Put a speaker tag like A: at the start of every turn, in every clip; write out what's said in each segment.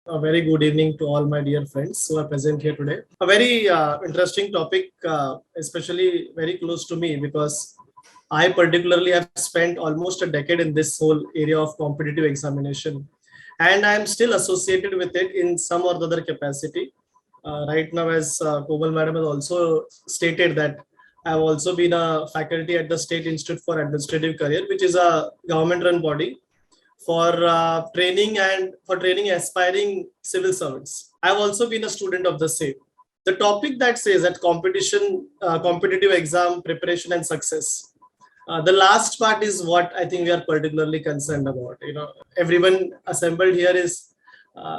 A: A very good evening to all my dear friends who are present here today. A very interesting topic, especially very close to me because I particularly have spent almost a decade in this whole area of competitive examination, and I am still associated with it in some or the other capacity. Right now, as Komal Madam has also stated that I have also been a faculty at the State Institute for Administrative Career, which is a government-run body for training aspiring civil servants. I've also been a student of the same. The topic that says that competitive exam preparation and success. The last part is what I think we are particularly concerned about. Everyone assembled here is,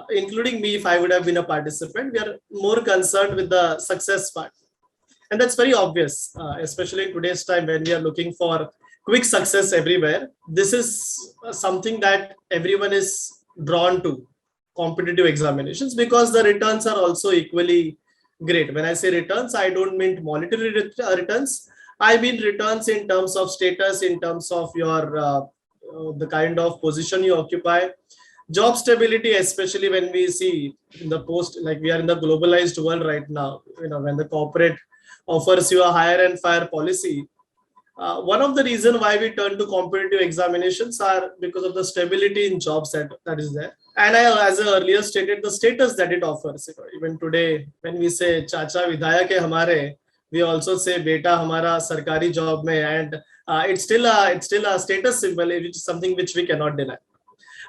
A: including me, if I would have been a participant, we are more concerned with the success part, and that's very obvious, especially in today's time when we are looking for quick success everywhere. This is something that everyone is drawn to, competitive examinations, because the returns are also equally great. When I say returns, I don't mean monetary returns. I mean returns in terms of status, in terms of your the kind of position you occupy, job stability, especially when we see in the post, like we are in the globalized world right now. When the corporate offers you a hire and fire policy, one of the reason why we turn to competitive examinations are because of the stability in jobs that is there. And as I earlier stated, the status that it offers. Even today, when we say "Chacha Vidhayak hai hamare," we also say "Beta hamara sarkari job mein," and it's still a status symbol, which is something which we cannot deny.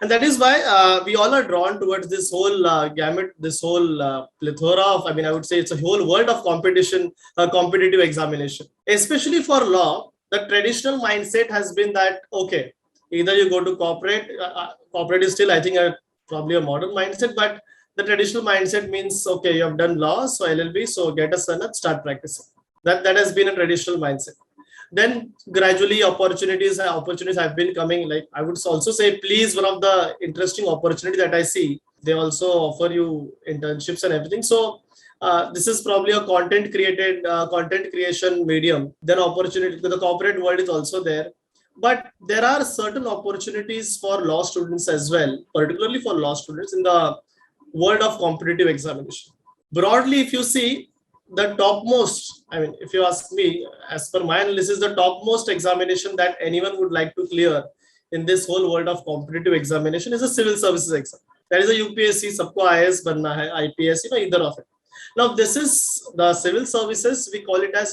A: And that is why we all are drawn towards this whole gamut, this whole plethora of, I would say it's a whole world of competition, competitive examination. Especially for law, the traditional mindset has been that, okay, either you go to corporate is still, I think, probably a modern mindset, but the traditional mindset means, okay, you have done law, so LLB, so get a sanat, start practicing. That has been a traditional mindset. Then gradually opportunities have been coming. Like I would also say, please, one of the interesting opportunity that I see, they also offer you internships and everything. So this is probably a content creation medium. Then opportunity, the corporate world is also there, but there are certain opportunities for law students as well, particularly for law students in the world of competitive examination. Broadly, if you see, the topmost, if you ask me, as per my analysis, the topmost examination that anyone would like to clear in this whole world of competitive examination is a civil services exam. That is a UPSC, sabko IAS banna hai, IPS, either of it. Now, this is the civil services, we call it as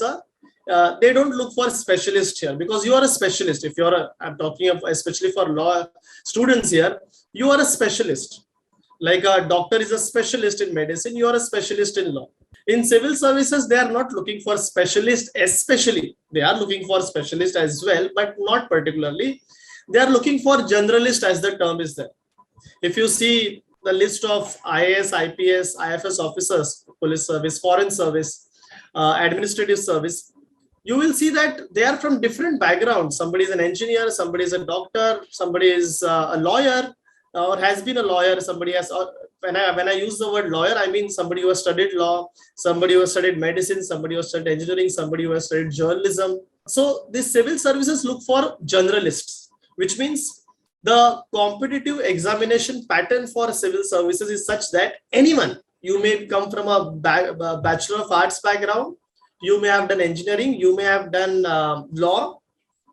A: they don't look for specialist here, because you are a specialist. If I'm talking of, especially for law students here, you are a specialist. Like a doctor is a specialist in medicine, you are a specialist in law. In civil services, they are not looking for specialists, especially. They are looking for specialists as well, but not particularly. They are looking for generalist, as the term is there. If you see the list of IAS, IPS, IFS officers, police service, foreign service, administrative service, you will see that they are from different backgrounds. Somebody is an engineer, somebody is a doctor, somebody is a lawyer, or has been a lawyer. Somebody has, when I use the word lawyer, I mean somebody who has studied law, somebody who has studied medicine, somebody who has studied engineering, somebody who has studied journalism. So these civil services look for generalists, which means the competitive examination pattern for civil services is such that anyone, you may come from a Bachelor of Arts background, you may have done engineering, you may have done law,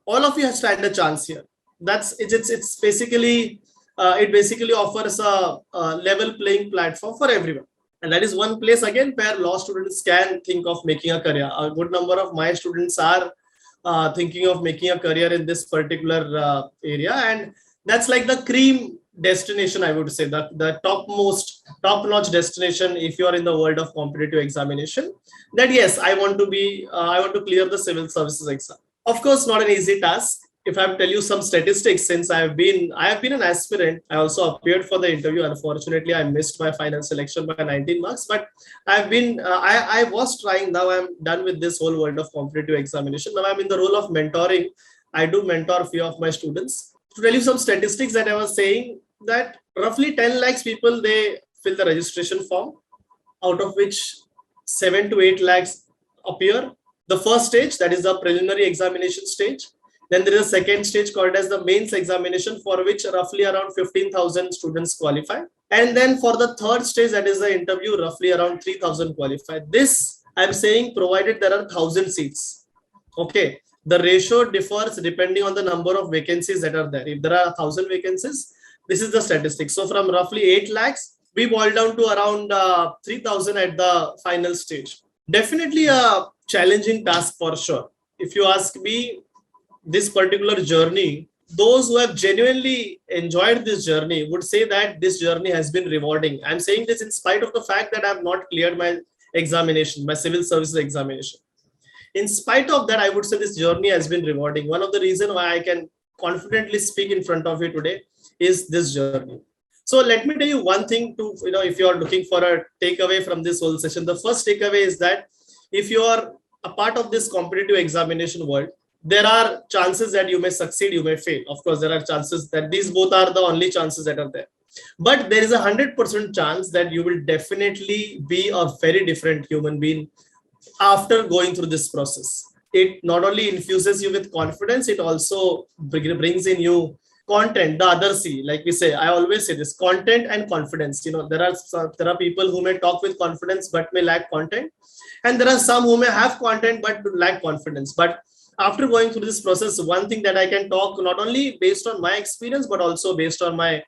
A: all of you have stand a chance here. It's basically it basically offers a level playing platform for everyone. And that is one place again where law students can think of making a career. A good number of my students are thinking of making a career in this particular area. And that's like the cream destination, I would say, the top-notch destination if you are in the world of competitive examination. That yes, I want to clear the civil services exam. Of course, not an easy task. If I tell you some statistics, since I have been an aspirant, I also appeared for the interview. Unfortunately, I missed my final selection by 19 marks, but I was trying. Now I'm done with this whole world of competitive examination. Now I'm in the role of mentoring. I do mentor a few of my students. To tell you some statistics, that I was saying, that roughly 10 lakhs people, they fill the registration form, out of which 7 to 8 lakhs appear. The first stage, that is the preliminary examination stage. Then there is a second stage called as the mains examination, for which roughly around 15,000 students qualify. And then for the third stage, that is the interview, roughly around 3,000 qualified. This I'm saying provided there are 1,000 seats. Okay. The ratio differs depending on the number of vacancies that are there. If there are 1,000 vacancies, this is the statistic. So from roughly 8 lakhs, we boil down to around 3,000 at the final stage. Definitely a challenging task for sure. If you ask me, this particular journey, those who have genuinely enjoyed this journey would say that this journey has been rewarding. I'm saying this in spite of the fact that I have not cleared my examination, my civil services examination. In spite of that, I would say this journey has been rewarding. One of the reasons why I can confidently speak in front of you today is this journey. So let me tell you one thing to, if you are looking for a takeaway from this whole session, the first takeaway is that if you are a part of this competitive examination world, there are chances that you may succeed, you may fail. Of course, there are chances that these both are the only chances that are there. But there is a 100% chance that you will definitely be a very different human being after going through this process. It not only infuses you with confidence, it also brings in you content, the other C, like we say, I always say this, content and confidence. There are people who may talk with confidence but may lack content, and there are some who may have content but lack confidence. But after going through this process, one thing that I can talk not only based on my experience but also based on my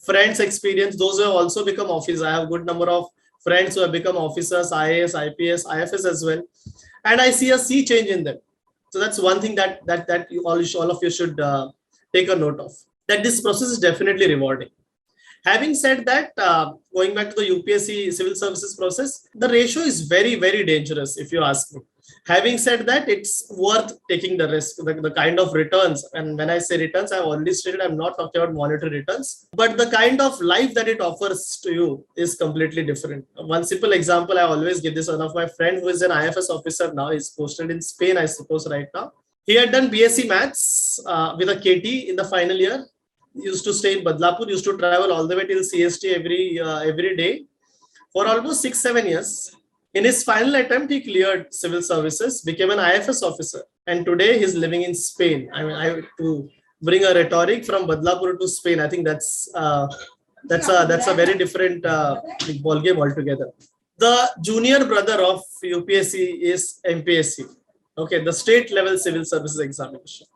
A: friends' experience, those who have also become officers. I have a good number of friends who have become officers, IAS, IPS, IFS as well, and I see a sea change in them. So that's one thing that you all of you should take a note of, that this process is definitely rewarding. Having said that, going back to the UPSC civil services process, the ratio is very, very dangerous if you ask me. Having said that, it's worth taking the risk, the kind of returns. And when I say returns, I've already stated I'm not talking about monetary returns, but the kind of life that it offers to you is completely different. One simple example I always give this, one of my friend who is an IFS officer now, is posted in Spain, I suppose, right now. He had done BSc Maths with a KT in the final year. Used to stay in Badlapur, used to travel all the way till CST every day for almost 6-7 years. In his final attempt, he cleared civil services, became an IFS officer, and today he's living in Spain. I mean, to bring a rhetoric from Badlapur to Spain, I think that's a very different ball game altogether. The junior brother of UPSC is MPSC. Okay, the state level civil services examination.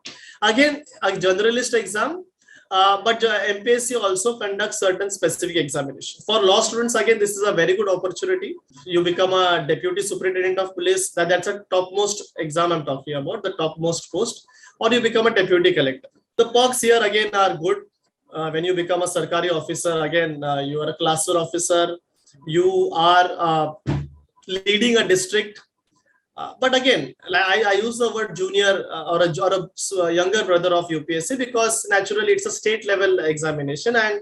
A: Again, a generalist exam. But MPSC also conducts certain specific examinations. For law students, again, this is a very good opportunity. You become a deputy superintendent of police. That's a topmost exam I'm talking about, the topmost post, or you become a deputy collector. The perks here again are good. When you become a Sarkari officer, again, you are a class 4 officer. You are leading a district. But again, I use the word junior or a younger brother of UPSC because naturally it's a state level examination, and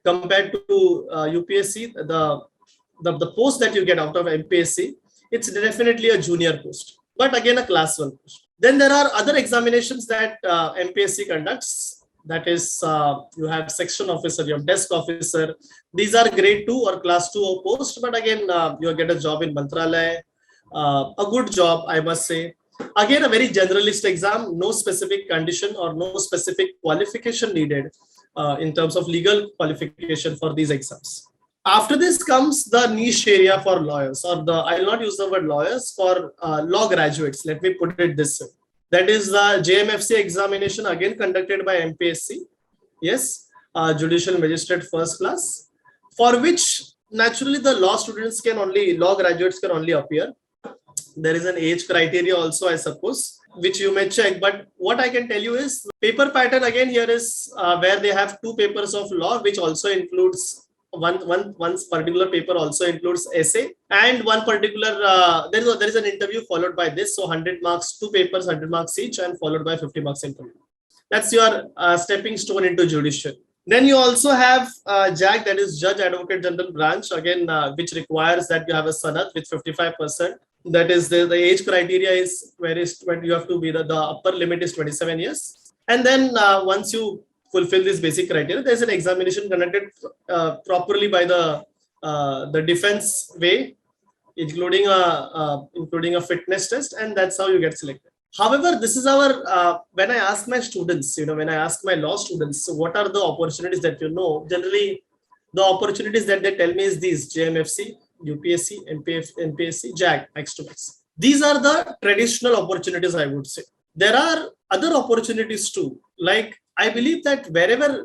A: compared to UPSC, the post that you get out of MPSC, it's definitely a junior post, but again a class 1 post. Then there are other examinations that MPSC conducts. That is, you have section officer, you have desk officer. These are grade 2 or class 2 post, but again, you get a job in Mantralaya. A good job, I must say. Again, a very generalist exam, no specific condition or no specific qualification needed in terms of legal qualification for these exams. After this comes the niche area for lawyers, or I'll not use the word lawyers, for law graduates. Let me put it this way. That is the JMFC examination, again conducted by MPSC. Yes, Judicial Magistrate First Class, for which naturally the law graduates can only appear. There is an age criteria also, I suppose, which you may check. But what I can tell you is paper pattern again here is where they have 2 papers of law, which also includes one particular paper also includes essay, and one particular there is an interview followed by this. So 100 marks, 2 papers, 100 marks each, and followed by 50 marks interview. That's your stepping stone into judicial. Then you also have JAG, that is Judge Advocate General branch, again, which requires that you have a sanat with 55%. That is the age criteria is when you have to be the upper limit is 27 years. And then once you fulfill this basic criteria, there's an examination conducted properly by the defense way, including a fitness test, and that's how you get selected. However, this is our, when I ask my students, when I ask my law students, what are the opportunities that generally The opportunities that they tell me is these: JMFC, UPSC, NPSC, JAG, Max to Max. These are the traditional opportunities, I would say. There are other opportunities too. Like, I believe that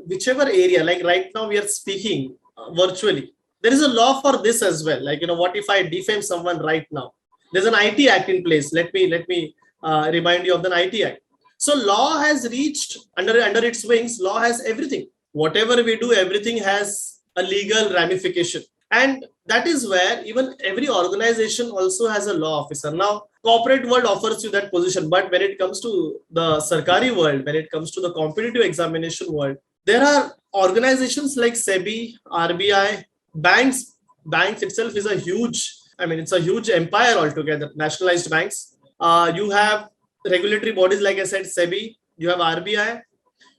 A: whichever area, like right now we are speaking virtually, there is a law for this as well. Like, what if I defame someone right now? There's an IT Act in place. Let me remind you of the IT Act. So law has reached under its wings. Law has everything. Whatever we do, everything has a legal ramification. And that is where even every organization also has a law officer. Now, corporate world offers you that position, but when it comes to the Sarkari world, when it comes to the competitive examination world, there are organizations like SEBI, RBI, banks. Banks itself is a huge, I mean, it's a huge empire altogether, nationalized banks. You have regulatory bodies, like I said, SEBI, you have RBI,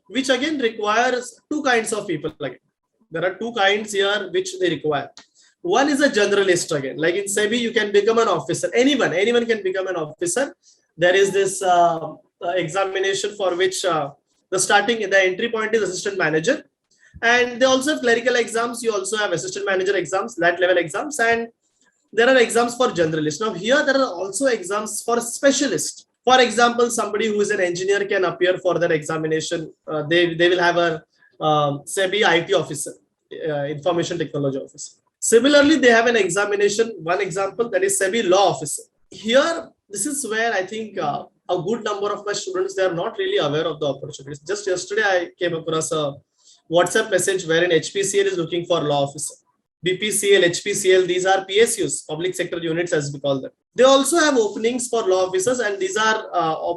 A: which again requires two kinds of people. Like, there are two kinds here which they require. One is a generalist again. Like in SEBI, you can become an officer. Anyone can become an officer. There is this examination for which the entry point is assistant manager. And they also have clerical exams. You also have assistant manager exams, that level exams. And there are exams for generalists. Now here, there are also exams for specialists. For example, somebody who is an engineer can appear for their examination. They will have a SEBI IT officer, information technology officer. Similarly, they have an examination, one example, that is SEBI law officer. Here, this is where I think a good number of my students, they are not really aware of the opportunities. Just yesterday, I came across a WhatsApp message wherein HPCL is looking for law officer. BPCL, HPCL, these are PSUs, public sector units as we call them. They also have openings for law officers, and these are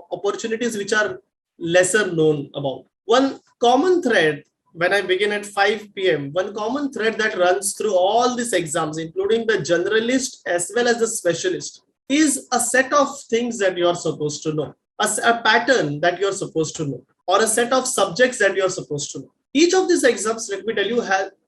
A: opportunities which are lesser known about. One common thread when I begin at 5 p.m., one common thread that runs through all these exams, including the generalist as well as the specialist, is a set of things that you are supposed to know, a pattern that you are supposed to know, or a set of subjects that you are supposed to know. Each of these exams, let me tell you,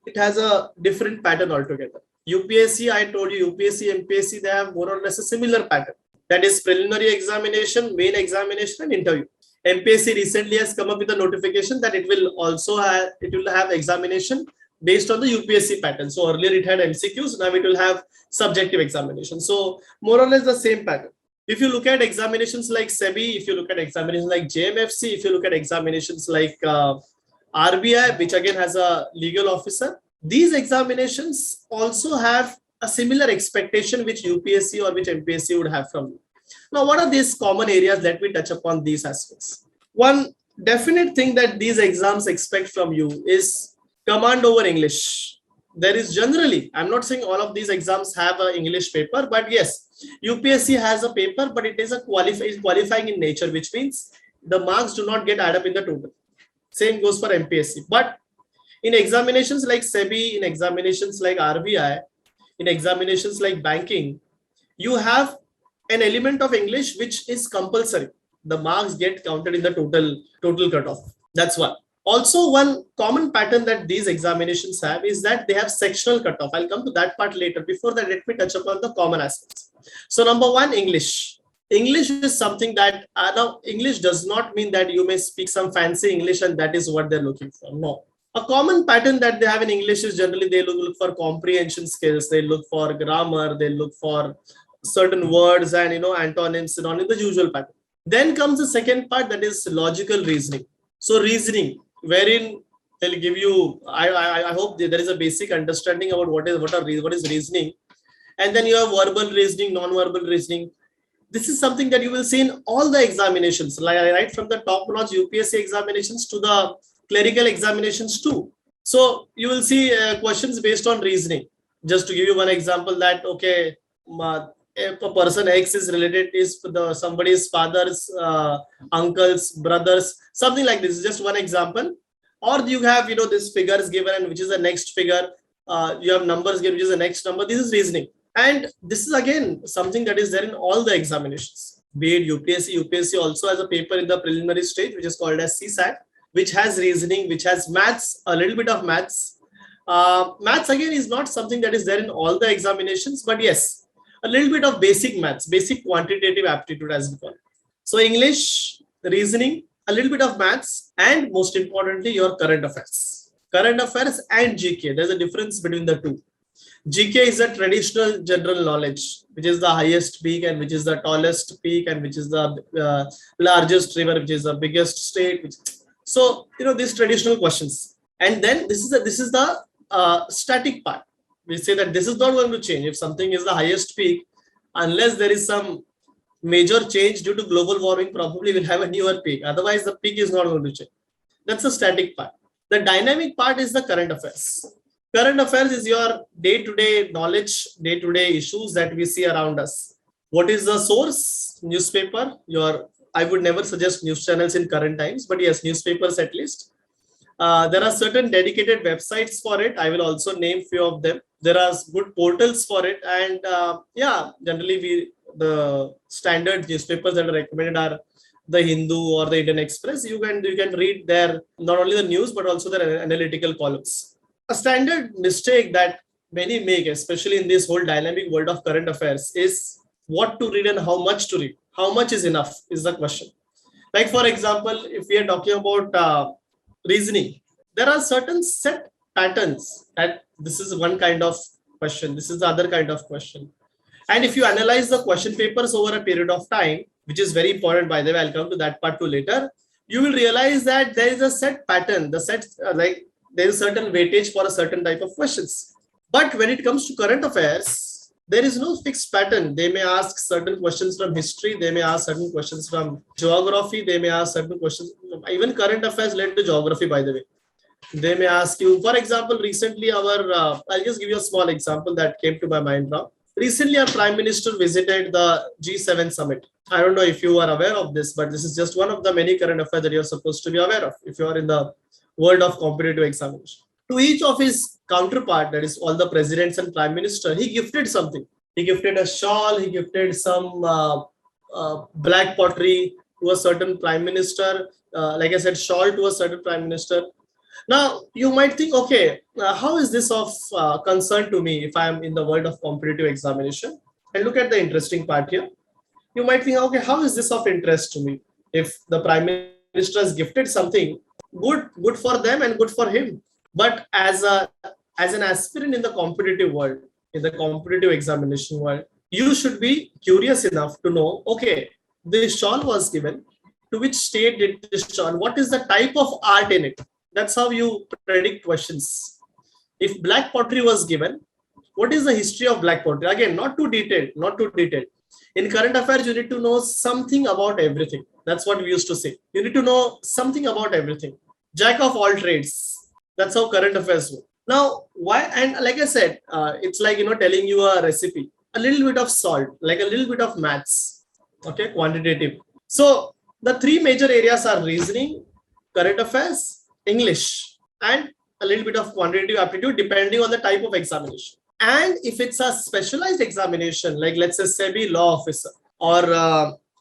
A: it has a different pattern altogether. UPSC, I told you, UPSC, MPSC, they have more or less a similar pattern. That is preliminary examination, main examination, and interview. MPSC recently has come up with a notification that it will have examination based on the UPSC pattern. So earlier it had MCQs, now it will have subjective examination. So more or less the same pattern. If you look at examinations like SEBI, if you look at examinations like JMFC, if you look at examinations like RBI, which again has a legal officer, these examinations also have a similar expectation which UPSC or which MPSC would have from you. Now, what are these common areas? Let me touch upon these aspects. One definite thing that these exams expect from you is command over English. There is generally, I'm not saying all of these exams have an English paper, but yes, UPSC has a paper, but it is qualifying in nature, which means the marks do not get added up in the total. Same goes for MPSC. But in examinations like SEBI, in examinations like RBI, in examinations like banking, you have an element of English which is compulsory. The marks get counted in the total cutoff. That's one. Also, one common pattern that these examinations have is that they have sectional cutoff. I'll come to that part later. Before that, let me touch upon the common aspects. So number one, English. English is something that, now English does not mean that you may speak some fancy English and that is what they're looking for. No. A common pattern that they have in English is generally they look for comprehension skills. They look for grammar. They look for certain words and antonyms, synonyms, the usual pattern. Then comes the second part, that is logical reasoning. So reasoning, wherein they'll give you, I hope there is a basic understanding about what is reasoning, and then you have verbal reasoning, non-verbal reasoning. This is something that you will see in all the examinations, like right from the top-notch UPSC examinations to the clerical examinations too. So you will see questions based on reasoning. Just to give you one example, that okay, if a person X is related is somebody's father's uncle's brothers, something like this is just one example. Or you have this figures given, and which is the next figure. You have numbers given, which is the next number. This is reasoning, and this is again something that is there in all the examinations. Be it UPSC also has a paper in the preliminary stage which is called as CSAT, which has reasoning, which has maths, a little bit of maths. Maths again is not something that is there in all the examinations, but yes, a little bit of basic maths, basic quantitative aptitude as we call it. So English, reasoning, a little bit of maths, and most importantly, your current affairs. Current affairs and GK. There's a difference between the two. GK is a traditional general knowledge, which is the highest peak and which is the tallest peak and which is the largest river, which is the biggest state. So these traditional questions. And then this is the static part. We say that this is not going to change. If something is the highest peak, unless there is some major change due to global warming, probably will have a newer peak. Otherwise, the peak is not going to change. That's the static part. The dynamic part is the current affairs. Current affairs is your day-to-day knowledge, day-to-day issues that we see around us. What is the source? Newspaper. I would never suggest news channels in current times, but yes, newspapers at least. There are certain dedicated websites for it. I will also name few of them. There are good portals for it, and generally the standard newspapers that are recommended are the Hindu or the Indian Express. You can read there not only the news but also the analytical columns. A standard mistake that many make, especially in this whole dynamic world of current affairs, is what to read and how much to read. How much is enough is the question. Like for example, if we are talking about reasoning, there are certain set patterns that this is one kind of question, this is the other kind of question. And if you analyze the question papers over a period of time, which is very important, by the way, I'll come to that part too later, you will realize that there is a set pattern, there is certain weightage for a certain type of questions. But when it comes to current affairs, there is no fixed pattern. They may ask certain questions from history, they may ask certain questions from geography, they may ask certain questions, even current affairs led to geography, by the way. They may ask you, for example, recently I'll just give you a small example that came to my mind now. Recently, our Prime Minister visited the G7 summit. I don't know if you are aware of this, but this is just one of the many current affairs that you're supposed to be aware of if you are in the world of competitive examination. To each of his counterpart, that is all the presidents and Prime Minister, he gifted something. He gifted a shawl, he gifted some black pottery to a certain Prime Minister, like I said, shawl to a certain Prime Minister. Now, you might think, okay, how is this of concern to me if I am in the world of competitive examination? And look at the interesting part here. You might think, okay, how is this of interest to me? If the Prime Minister has gifted something, good for them and good for him. But as an aspirant in the competitive world, in the competitive examination world, you should be curious enough to know, okay, this shawl was given. To which state did this shawl? What is the type of art in it? That's how you predict questions. If black pottery was given, what is the history of black pottery? Again, not too detailed. In current affairs, you need to know something about everything. That's what we used to say. You need to know something about everything. Jack of all trades. That's how current affairs work. Now, why? And like I said, it's like, telling you a recipe. A little bit of salt, like a little bit of maths. Okay, quantitative. So the three major areas are reasoning, current affairs, English, and a little bit of quantitative aptitude depending on the type of examination. And if it's a specialized examination, like let's say SEBI law officer or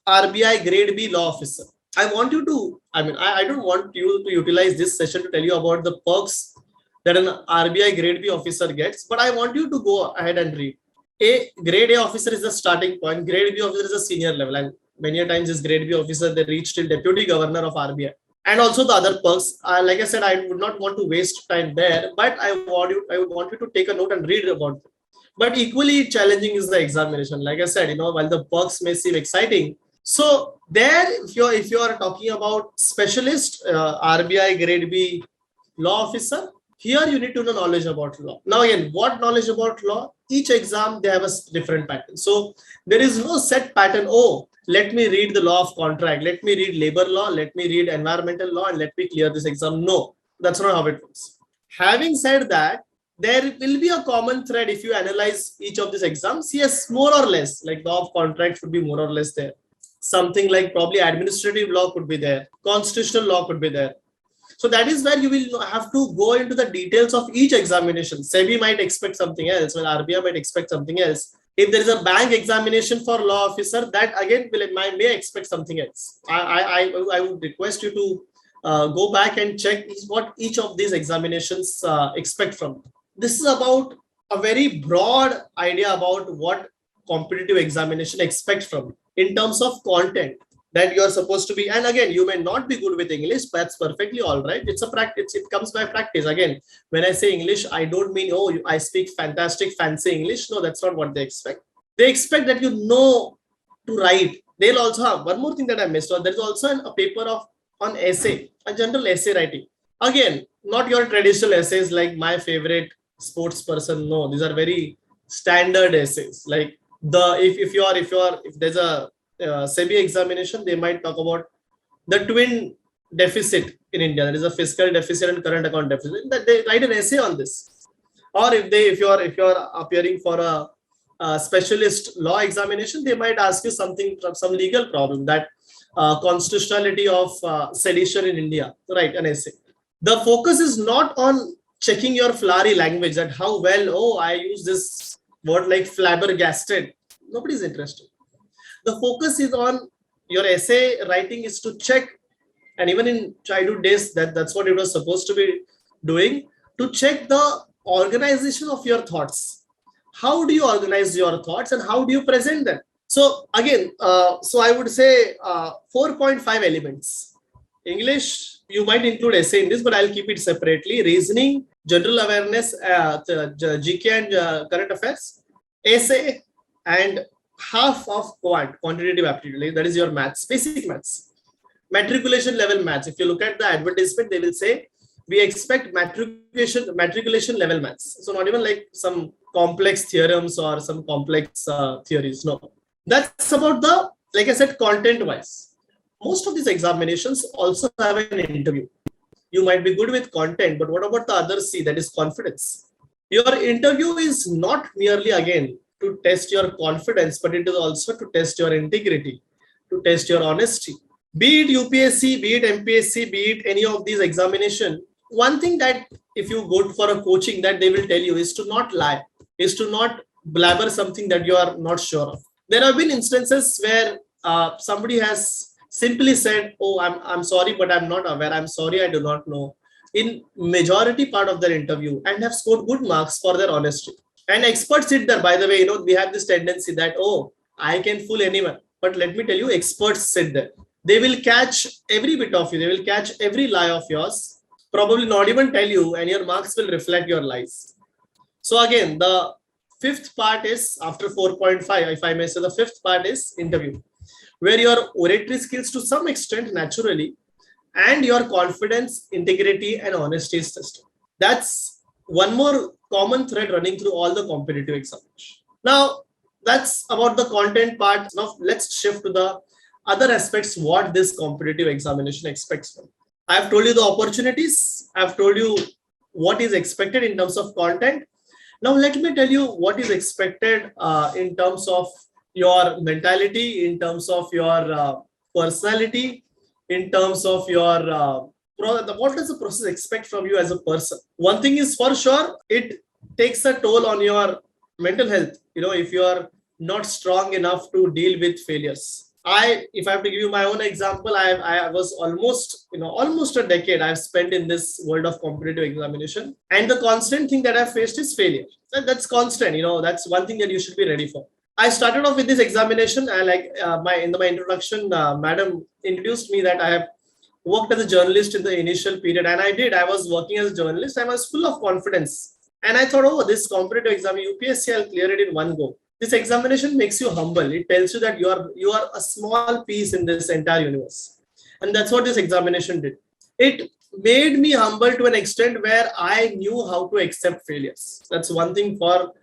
A: RBI grade B law officer, I don't want you to utilize this session to tell you about the perks that an RBI grade B officer gets, but I want you to go ahead and read. Grade A officer is the starting point, grade B officer is a senior level, and many a times this grade B officer, they reach till deputy governor of RBI. And also the other perks. Like I said, I would not want to waste time there, but I would want you to take a note and read about it. But equally challenging is the examination. Like I said, while the perks may seem exciting, so there, if you are talking about specialist RBI grade B law officer, here you need to know knowledge about law. Now again, what knowledge about law? Each exam, they have a different pattern. So there is no set pattern. Oh, let me read the law of contract, let me read labor law, let me read environmental law, and let me clear this exam. No, that's not how it works. Having said that, there will be a common thread if you analyze each of these exams. Yes, more or less, like law of contract would be more or less there. Something like probably administrative law could be there. Constitutional law could be there. So that is where you will have to go into the details of each examination. SEBI might expect something else, while RBI might expect something else. If there is a bank examination for law officer, that again may expect something else. I would request you to go back and check what each of these examinations expect from. This is about a very broad idea about what competitive examination expects from in terms of content. that you are supposed to be. And again, you may not be good with English, but that's perfectly all right. It's a practice. It comes by practice. Again, when I say English, I don't mean, oh, I speak fantastic fancy English. No, that's not what they expect. They expect that you know to write. They'll also have one more thing that I missed out. There's also a paper of on essay, a general essay writing. Again, not your traditional essays like my favorite sports person. No, these are very standard essays. Like the if there's a SEBI examination, they might talk about the twin deficit in India. That is a fiscal deficit and current account deficit. That they write an essay on this. Or if you're appearing for a specialist law examination, they might ask you something from some legal problem, that constitutionality of sedition in India. Right, an essay. The focus is not on checking your flowery language, that how well, oh, I use this word like flabbergasted. Nobody's interested. The focus is on your essay writing is to check, and even in childhood days, that's what it was supposed to be doing, to check the organization of your thoughts. How do you organize your thoughts and how do you present them? So again, so I would say 4.5 elements. English, you might include essay in this, but I'll keep it separately. Reasoning, general awareness, GK and current affairs, essay, and half of quantitative aptitude. That is your maths, basic maths, matriculation level maths. If you look at the advertisement, they will say we expect matriculation level maths. So not even like some complex theorems or some complex theories. No, that's about the, like I said, content wise. Most of these examinations also have an interview. You might be good with content, but what about the other C, that is confidence? Your interview is not merely, again, to test your confidence, but it is also to test your integrity, to test your honesty. Be it UPSC, be it MPSC, be it any of these examination, one thing that if you go for a coaching that they will tell you is to not lie, is to not blabber something that you are not sure of. There have been instances where somebody has simply said, oh, I'm sorry, but I'm not aware. I'm sorry, I do not know, in majority part of their interview, and have scored good marks for their honesty. And experts sit there, by the way, we have this tendency that, oh, I can fool anyone. But let me tell you, experts sit there. They will catch every bit of you. They will catch every lie of yours, probably not even tell you, and your marks will reflect your lies. So again, the fifth part is, after 4.5, if I may say, the fifth part is interview, where your oratory skills to some extent naturally, and your confidence, integrity, and honesty is tested. That's one more common thread running through all the competitive examinations. Now, that's about the content part. Now, let's shift to the other aspects, what this competitive examination expects from. I've told you the opportunities. I've told you what is expected in terms of content. Now, let me tell you what is expected in terms of your mentality, in terms of your personality, in terms of your what does the process expect from you as a person. One thing is for sure, it takes a toll on your mental health. If you are not strong enough to deal with failures. If I have to give you my own example, I was almost a decade I've spent in this world of competitive examination, and the constant thing that I've faced is failure. That's constant. That's one thing that you should be ready for. I started off with this examination. In my introduction, madam introduced me that I have worked as a journalist in the initial period, and I did. I was working as a journalist. I was full of confidence, and I thought, oh, this competitive exam, UPSC, I'll clear it in one go. This examination makes you humble. It tells you that you are a small piece in this entire universe, and that's what this examination did. It made me humble to an extent where I knew how to accept failures. That's one thing for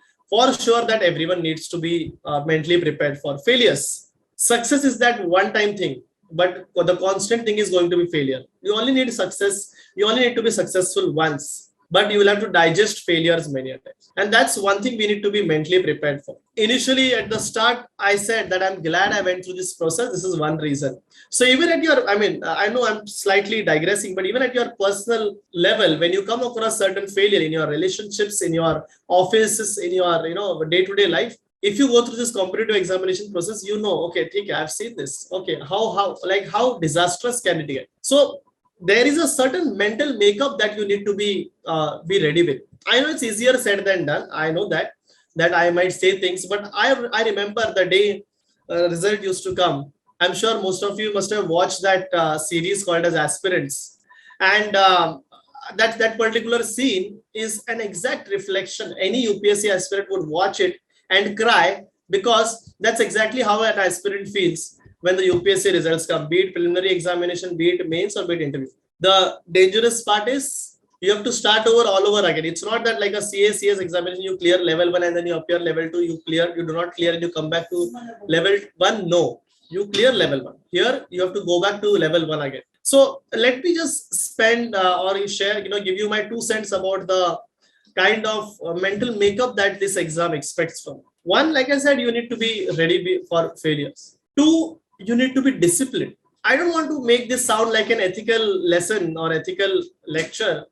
A: sure that everyone needs to be mentally prepared for. Failures. Success is that one-time thing, but the constant thing is going to be failure. You only need success. You only need to be successful once, but you will have to digest failures many times. And that's one thing we need to be mentally prepared for. Initially, at the start, I said that I'm glad I went through this process. This is one reason. So even at your, I know I'm slightly digressing, but even at your personal level, when you come across certain failure in your relationships, in your offices, in your, day-to-day life, if you go through this competitive examination process, okay, I've seen this. Okay, how disastrous can it get? So there is a certain mental makeup that you need to be ready with. I know it's easier said than done. I know that I might say things, but I remember the day result used to come. I'm sure most of you must have watched that series called as Aspirants, and that particular scene is an exact reflection. Any UPSC aspirant would watch it and cry, because that's exactly how an aspirant feels when the UPSC results come, be it preliminary examination, be it mains, or be it interview. The dangerous part is you have to start over all over again. It's not that like a CS examination, you clear level 1 and then you appear level 2, you do not clear and you come back to level 1. No, you clear level 1. Here you have to go back to level 1 again. So let me just spend or share, give you my 2 cents about the kind of mental makeup that this exam expects from. One, like I said, you need to be ready for failures. Two, you need to be disciplined. I don't want to make this sound like an ethical lesson or ethical lecture,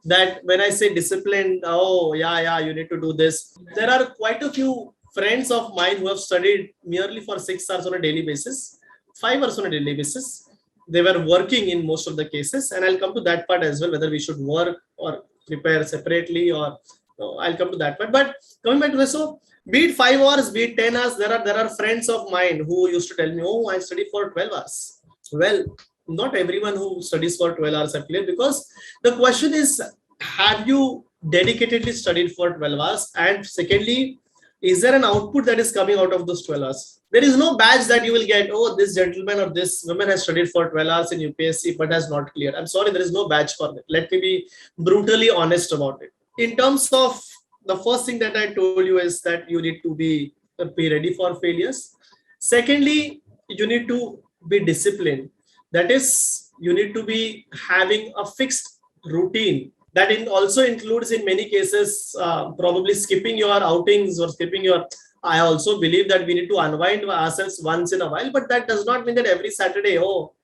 A: that when I say discipline, oh, yeah, you need to do this. There are quite a few friends of mine who have studied merely for 6 hours on a daily basis, 5 hours on a daily basis. They were working in most of the cases, and I'll come to that part as well, whether we should work or prepare separately, or no, I'll come to that part. But coming back to this, so be it 5 hours, be it 10 hours, there are friends of mine who used to tell me, oh, I study for 12 hours. Well, not everyone who studies for 12 hours have cleared, because the question is, have you dedicatedly studied for 12 hours? And secondly, is there an output that is coming out of those 12 hours? There is no badge that you will get, oh, this gentleman or this woman has studied for 12 hours in UPSC but has not cleared. I'm sorry, there is no badge for that. Let me be brutally honest about it. In terms of the first thing that I told you is that you need to be ready for failures. Secondly, you need to be disciplined. That is, you need to be having a fixed routine. That also includes, in many cases, probably skipping your outings or skipping your. I also believe that we need to unwind ourselves once in a while, but that does not mean that every Saturday, oh,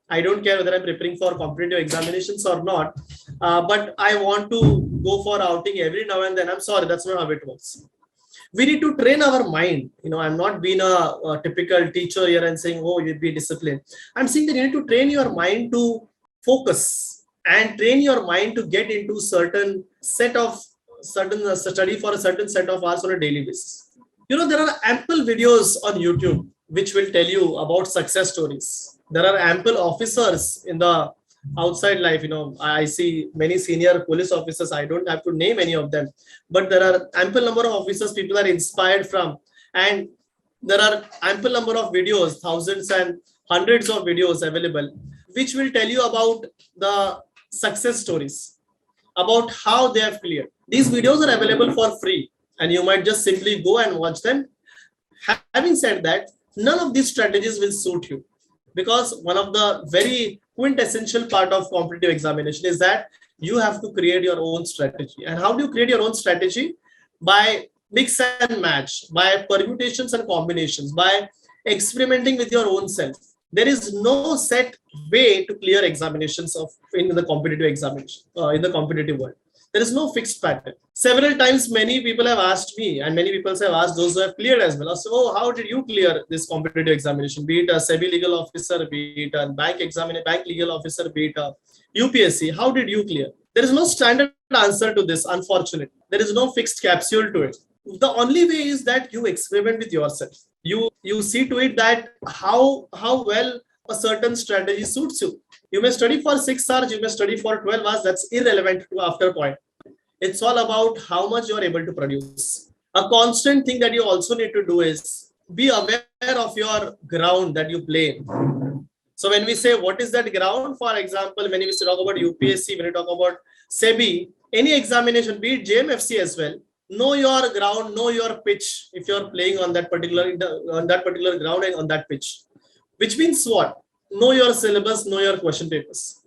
A: I don't care whether I'm preparing for competitive examinations or not, but I want to go for outing every now and then. I'm sorry, that's not how it works. We need to train our mind. I'm not being a typical teacher here and saying, oh, you'd be disciplined. I'm saying that you need to train your mind to focus and train your mind to get into certain study for a certain set of hours on a daily basis. There are ample videos on YouTube which will tell you about success stories. There are ample officers in the outside life. I see many senior police officers. I don't have to name any of them, but there are ample number of officers people are inspired from, and there are ample number of videos, thousands and hundreds of videos available, which will tell you about the success stories, about how they have cleared. These videos are available for free, and you might just simply go and watch them. Having said that, none of these strategies will suit you, because one of the very quintessential part of competitive examination is that you have to create your own strategy. And how do you create your own strategy? By mix and match, by permutations and combinations, by experimenting with your own self. There is no set way to clear examinations in the competitive examination, in the competitive world. There is no fixed pattern. Several times, many people have asked me, and many people have asked those who have cleared as well. So, oh, how did you clear this competitive examination? Be it a SEBI legal officer, be it a bank legal officer, be it a UPSC. How did you clear? There is no standard answer to this, unfortunately. There is no fixed capsule to it. The only way is that you experiment with yourself. You see to it that how well a certain strategy suits you. You may study for 6 hours, you may study for 12 hours. That's irrelevant to after point. It's all about how much you're able to produce. A constant thing that you also need to do is be aware of your ground that you play. So when we say what is that ground, for example, when we talk about UPSC, when we talk about SEBI, any examination, be it JMFC as well, know your ground, know your pitch if you're playing on that particular ground and on that pitch. Which means what? Know your syllabus, know your question papers.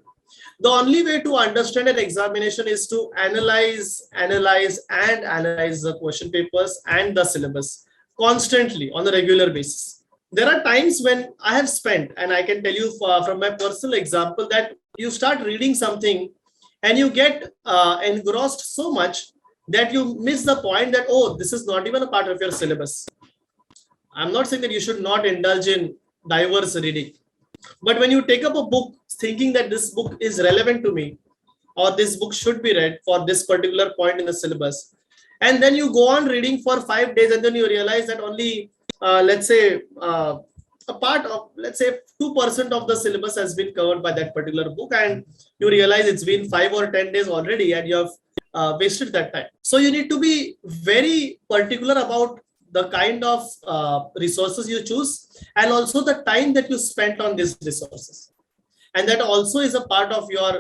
A: The only way to understand an examination is to analyze the question papers and the syllabus constantly on a regular basis. There are times when I have spent, and I can tell you from my personal example, that you start reading something and you get engrossed so much that you miss the point that, oh, this is not even a part of your syllabus. I'm not saying that you should not indulge in diverse reading. But when you take up a book thinking that this book is relevant to me, or this book should be read for this particular point in the syllabus, and then you go on reading for 5 days, and then you realize that only, let's say, a a part of, let's say, 2% of the syllabus has been covered by that particular book, and you realize it's been 5 or 10 days already, and you have wasted that time. So you need to be very particular about the kind of resources you choose, and also the time that you spent on these resources. And that also is a part of your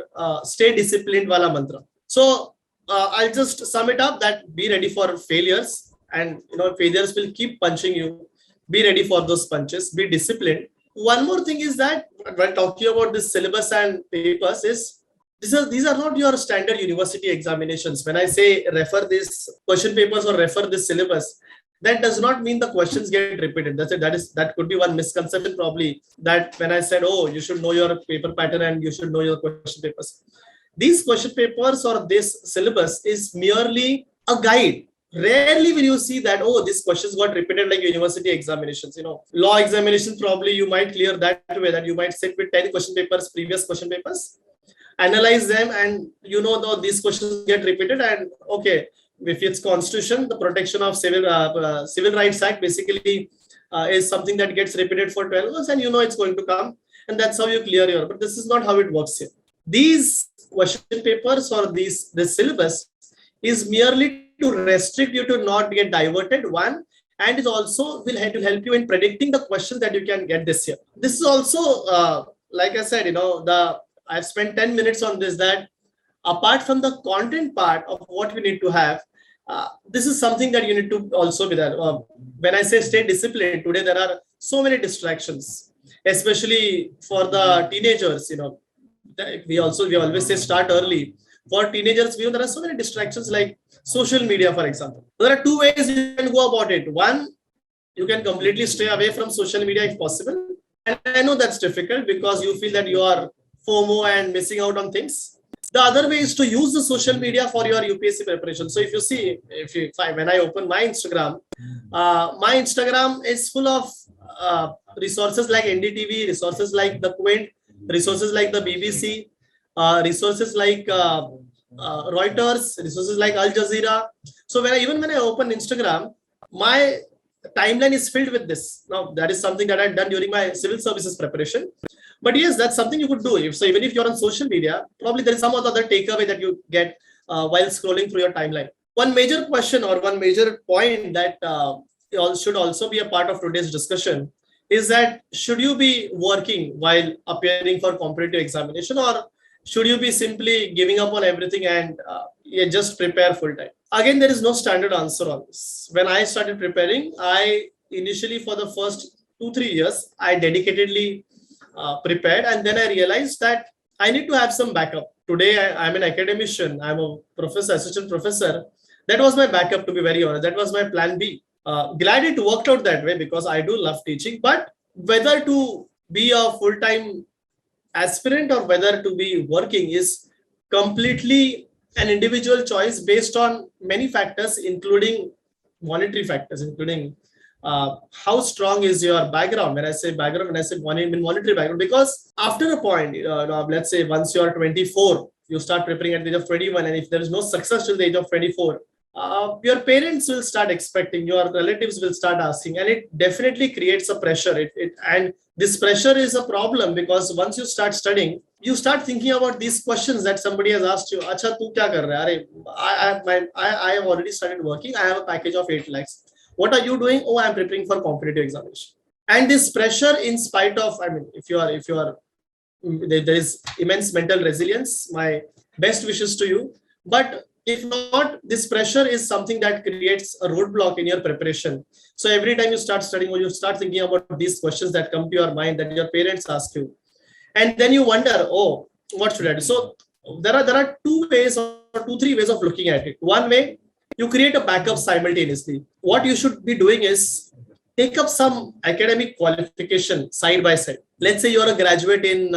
A: stay disciplined wala mantra. So I'll just sum it up that be ready for failures, and failures will keep punching you. Be ready for those punches, be disciplined. One more thing is that when talking about this syllabus and papers is, these are not your standard university examinations. When I say refer these question papers or refer this syllabus, that does not mean the questions get repeated. That could be one misconception probably, that when I said, oh, you should know your paper pattern and you should know your question papers. These question papers or this syllabus is merely a guide. Rarely will you see that, oh, these questions got repeated like university examinations. Law examinations, probably you might clear that way, that you might sit with 10 question papers, previous question papers, analyze them, and these questions get repeated. And okay, if it's constitution, the protection of civil rights act basically is something that gets repeated for 12 months, and it's going to come, and that's how you clear your. But this is not how it works here. These question papers or this syllabus is merely to restrict you to not get diverted, one, and it also will help you in predicting the questions that you can get this year. This is also, like I said, I've spent 10 minutes on this, that apart from the content part of what we need to have, this is something that you need to also be there. When I say stay disciplined, today there are so many distractions, especially for the teenagers. We always say start early. For teenagers, there are so many distractions like social media, for example. There are two ways you can go about it. One, you can completely stay away from social media if possible. And I know that's difficult because you feel that you are FOMO and missing out on things. The other way is to use the social media for your UPSC preparation. So if you see, when I open my Instagram is full of resources like NDTV, resources like the Quint, resources like the BBC, resources like Reuters, resources like Al Jazeera. So when I open Instagram, my timeline is filled with this. Now that is something that I've done during my civil services preparation. But yes, that's something you could do. Even if you're on social media, probably there is some other takeaway that you get while scrolling through your timeline. One major question or one major point that should also be a part of today's discussion is that should you be working while appearing for competitive examination, or should you be simply giving up on everything and just prepare full time? Again, there is no standard answer on this. When I started preparing, I initially for the first 2-3 years, I dedicatedly prepared, and then I realized that I need to have some backup. Today, I'm an academician. I'm a professor, assistant professor. That was my backup, to be very honest. That was my plan B. Glad it worked out that way because I do love teaching. But whether to be a full-time aspirant or whether to be working is completely an individual choice based on many factors, including monetary factors, including how strong is your background. When I say background, when I say monetary background, because after a point, let's say once you are 24, you start preparing at the age of 21, and if there is no success till the age of 24, your parents will start expecting, your relatives will start asking, and it definitely creates a pressure. And this pressure is a problem because once you start studying, you start thinking about these questions that somebody has asked you. Acha, tu kya kar raha hai? I have already started working. I have a package of 8 lakhs. What are you doing? Oh, I'm preparing for competitive examination. And this pressure, in spite of, if you are, there is immense mental resilience. My best wishes to you. But if not, this pressure is something that creates a roadblock in your preparation. So every time you start studying or you start thinking about these questions that come to your mind that your parents ask you, and then you wonder, oh, what should I do? So there are 2-3 ways of looking at it. One way, you create a backup simultaneously. What you should be doing is take up some academic qualification side by side. Let's say you're a graduate in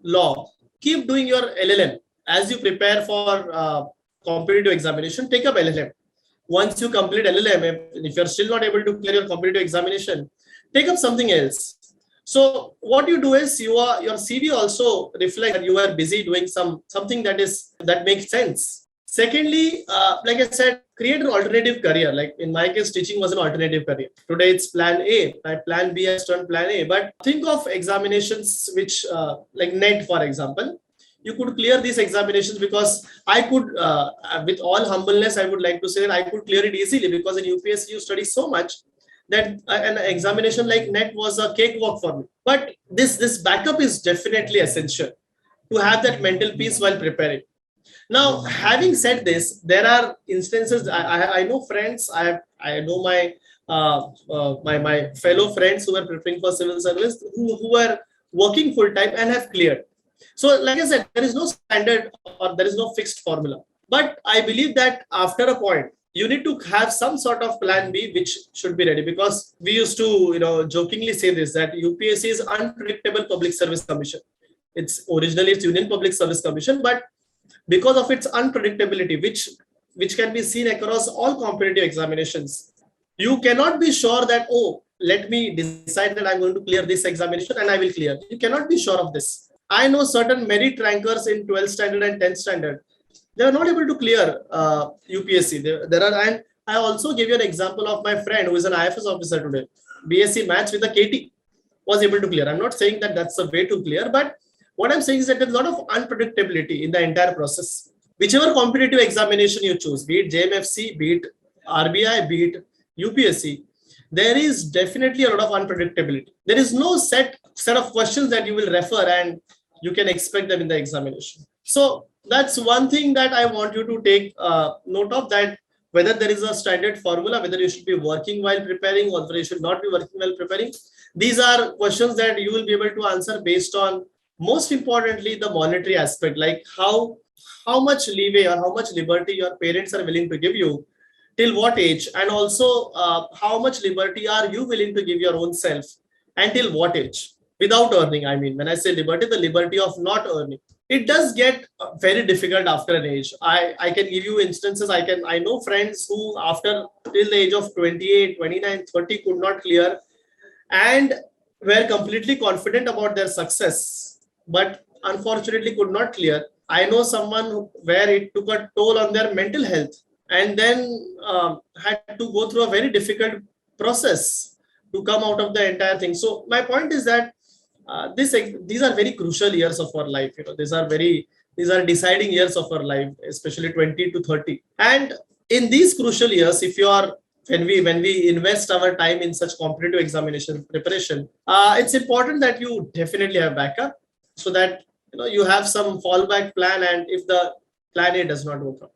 A: law. Keep doing your LLM. As you prepare for competitive examination, take up LLM. Once you complete LLM, if you're still not able to clear your competitive examination, take up something else. So what you do is your CV also reflects that you are busy doing something that makes sense. Secondly, like I said, create an alternative career. Like in my case, teaching was an alternative career. Today it's plan A. My plan B has turned plan A. But think of examinations which, like NET, for example. You could clear these examinations because I could, with all humbleness, I would like to say that I could clear it easily, because in UPSC you study so much that an examination like NET was a cakewalk for me. But this backup is definitely essential to have that mental peace while preparing. Now, having said this, there are instances. I know friends. I know my fellow friends who are preparing for civil service, who are working full time and have cleared. So, like I said, there is no standard or there is no fixed formula. But I believe that after a point, you need to have some sort of plan B which should be ready, because we used to, jokingly say this, that UPSC is unpredictable public service commission. It's Union Public Service Commission, but because of its unpredictability, which can be seen across all competitive examinations, you cannot be sure that, oh, let me decide that I'm going to clear this examination and I will clear. You cannot be sure of this. I know certain merit rankers in 12th standard and 10th standard, they are not able to clear UPSC. And I also give you an example of my friend who is an IFS officer today. BSc Maths with a KT was able to clear. I'm not saying that that's a way to clear, but what I'm saying is that there's a lot of unpredictability in the entire process. Whichever competitive examination you choose, be it JMFC, be it RBI, be it UPSC, there is definitely a lot of unpredictability. There is no set of questions that you will refer and you can expect them in the examination. So that's one thing that I want you to take note of, that whether there is a standard formula, whether you should be working while preparing or whether you should not be working while preparing. These are questions that you will be able to answer based on, most importantly, the monetary aspect, like how much leeway or how much liberty your parents are willing to give you, till what age, and also how much liberty are you willing to give your own self, and till what age, without earning. I mean, when I say liberty, the liberty of not earning. It does get very difficult after an age. I can give you instances. I know friends who after till the age of 28, 29, 30 could not clear and were completely confident about their success, but unfortunately could not clear. I know someone where it took a toll on their mental health, and then had to go through a very difficult process to come out of the entire thing. So my point is that these are very crucial years of our life. These are deciding years of our life, especially 20 to 30. And in these crucial years, if you are when we invest our time in such competitive examination preparation, it's important that you definitely have backup, so that you have some fallback plan, and if the plan A does not work out.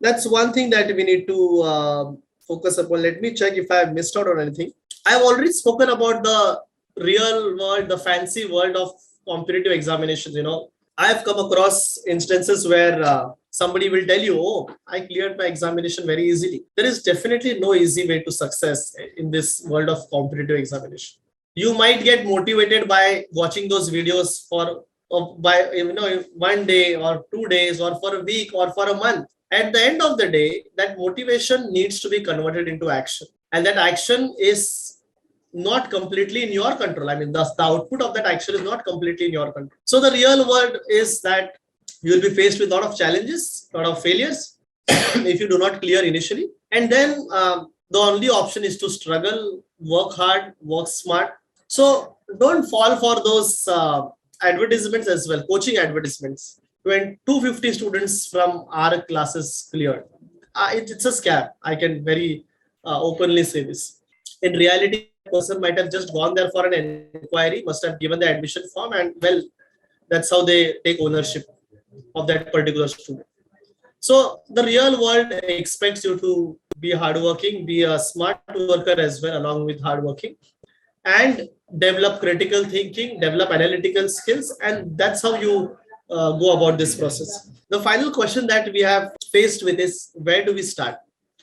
A: That's one thing that we need to focus upon. Let me check if I have missed out on anything. I've already spoken about the real world, the fancy world of competitive examinations. I've come across instances where somebody will tell you, oh, I cleared my examination very easily. There is definitely no easy way to success in this world of competitive examination. You might get motivated by watching those videos by 1 day or 2 days or for a week or for a month. At the end of the day, that motivation needs to be converted into action, and that action is not completely in your control. I mean, the output of that action is not completely in your control. So the real world is that you will be faced with a lot of challenges, a lot of failures if you do not clear initially. And then the only option is to struggle, work hard, work smart. So don't fall for those advertisements as well, coaching advertisements. When 250 students from our classes cleared, it's a scam. I can very openly say this. In reality, person might have just gone there for an inquiry, must have given the admission form, and well, that's how they take ownership of that particular student. So the real world expects you to be hardworking, be a smart worker as well, along with hardworking, and develop critical thinking, develop analytical skills, and that's how you go about this process. The final question that we have faced with is, where do we start?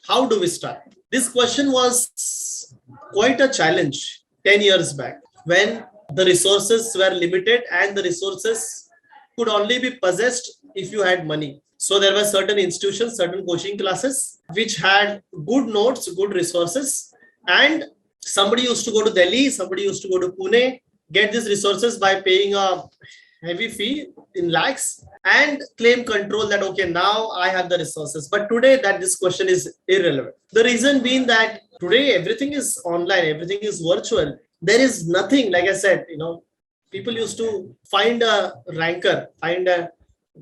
A: How do we start? This question was quite a challenge 10 years back, when the resources were limited and the resources could only be possessed if you had money. So there were certain institutions, certain coaching classes which had good notes, good resources, and somebody used to go to Delhi, somebody used to go to Pune, get these resources by paying a heavy fee in lakhs, and claim control that, okay, now I have the resources. But today that this question is irrelevant. The reason being that today everything is online, everything is virtual. There is nothing, like I said, people used to find a ranker, find a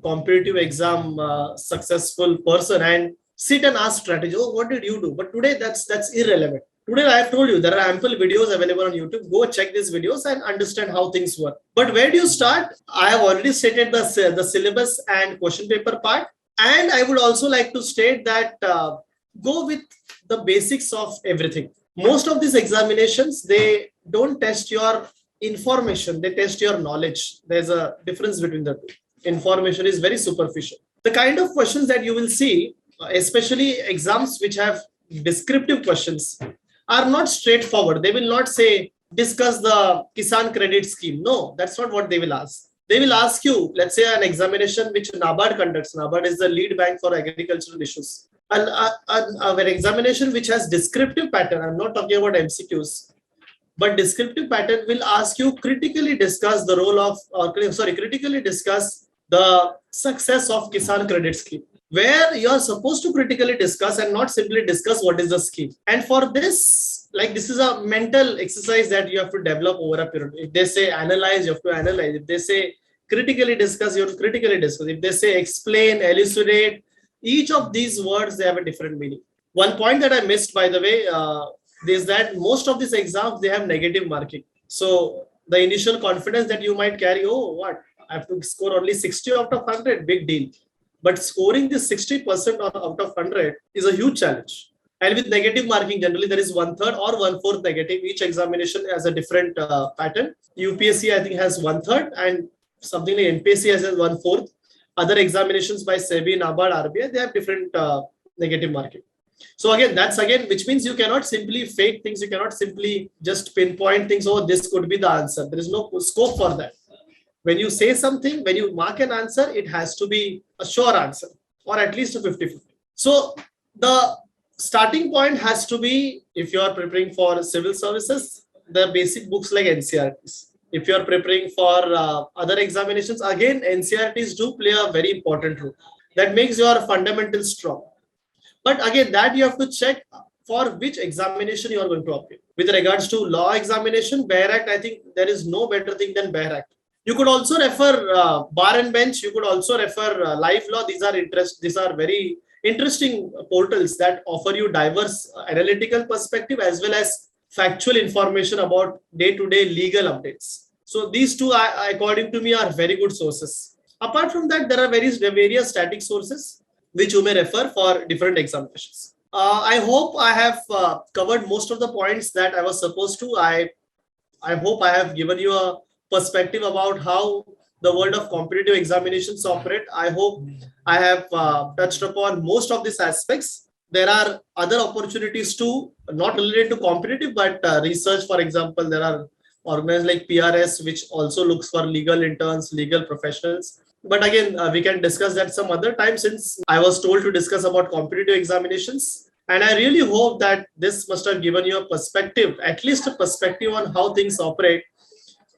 A: competitive exam successful person and sit and ask strategy. Oh, what did you do? But today that's irrelevant. Today, I have told you there are ample videos available on YouTube. Go check these videos and understand how things work. But where do you start? I have already stated the syllabus and question paper part. And I would also like to state that go with the basics of everything. Most of these examinations, they don't test your information, they test your knowledge. There's a difference between the two. Information is very superficial. The kind of questions that you will see, especially exams which have descriptive questions, are not straightforward. They will not say, discuss the Kisan credit scheme. No, that's not what they will ask. They will ask you, let's say, an examination which NABARD conducts. NABARD is the lead bank for agricultural issues. An examination which has descriptive pattern. I'm not talking about MCQs, but descriptive pattern will ask you critically discuss the role of, critically discuss the success of Kisan credit scheme, where you are supposed to critically discuss and not simply discuss what is the scheme. And for this, like, this is a mental exercise that you have to develop over a period. If they say analyze, you have to analyze. If they say critically discuss, you have to critically discuss. If they say explain, elucidate, each of these words, they have a different meaning. One point that I missed, by the way, is that most of these exams, they have negative marking. So the initial confidence that you might carry, oh, what? I have to score only 60 out of 100, big deal. But scoring this 60% out of 100 is a huge challenge. And with negative marking, generally there is 1/3 or 1/4 negative. Each examination has a different pattern. UPSC, I think, has 1/3, and something like NPSC has 1/4. Other examinations by SEBI, NABARD, RBI, they have different negative marking. So again, which means you cannot simply fake things. You cannot simply just pinpoint things. Oh, this could be the answer. There is no scope for that. When you say something, when you mark an answer, it has to be a sure answer, or at least a 50-50. So the starting point has to be, if you are preparing for civil services, the basic books like NCERTs. If you are preparing for other examinations, again, NCERTs do play a very important role. That makes your fundamentals strong. But again, that you have to check for which examination you are going to appear. With regards to law examination, Bare Act, I think there is no better thing than Bare Act. You could also refer Bar and Bench. You could also refer Life Law. These are very interesting portals that offer you diverse analytical perspective as well as factual information about day-to-day legal updates. So these two, according to me, are very good sources. Apart from that, there are various static sources which you may refer for different examinations. I hope I have covered most of the points that I was supposed to. I hope I have given you a perspective about how the world of competitive examinations operate. I hope I have touched upon most of these aspects. There are other opportunities too, not related to competitive, but research. For example, there are organizations like PRS, which also looks for legal interns, legal professionals. But again, we can discuss that some other time, since I was told to discuss about competitive examinations. And I really hope that this must have given you a perspective, at least a perspective on how things operate.